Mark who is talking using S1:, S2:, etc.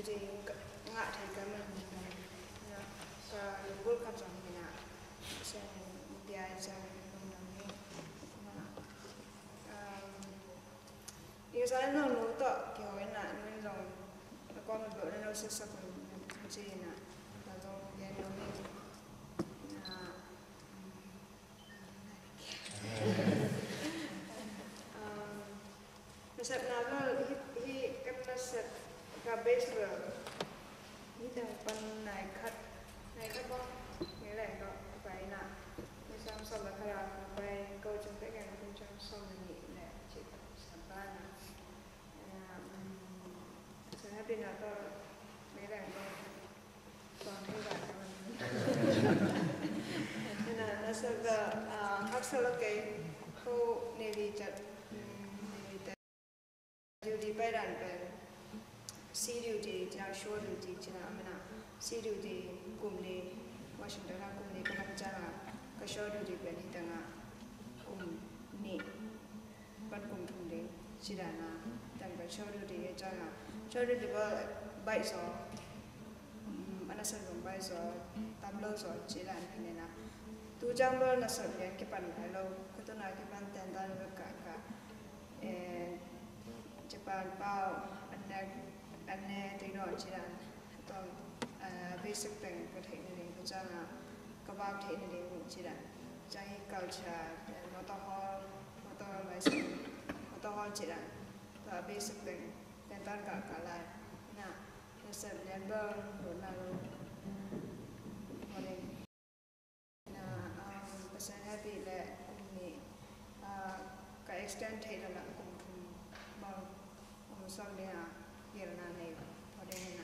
S1: jadi ngak thai ka man na ka world cup jong na sen dia ja nong ni na yêu sai nó nụ tọ kiểu ấy là nên rồi con một bữa nó sẽ sắp được gì nè là rồi nhà nó đi Nasab naga hi kan nasab ka base rồi ni đang pan nai khat ba nghĩa là có phải là như sao sau là khai là phải câu trong cái ngày cũng trong sau là nhị là chỉ sản ba là sẽ happy là có mấy bạn có còn thấy bạn nên là nó sẽ học sau là cái cô này đi chặt duty by run by C duty jina short duty jina amena C duty kumle Washington na kumle kana jana ka short duty by ni tanga ni ban kum thunde jidana tanga short duty ye jana short duty ba bai so anasar gum bai so tamlo so jidan ni na tu jambo na so yan ke pan hello kutuna ke pan tanda ka Japan bao anh technology là toàn basic thing của thể này của cha là các bạn thể này cũng chỉ là trái culture motor license motor chỉ là basic thing dan tan cả lại na nó sẽ member của nào rồi na person happy là cũng ni cái extend thể là cũng bao sau đây là hiện nay này ở đây là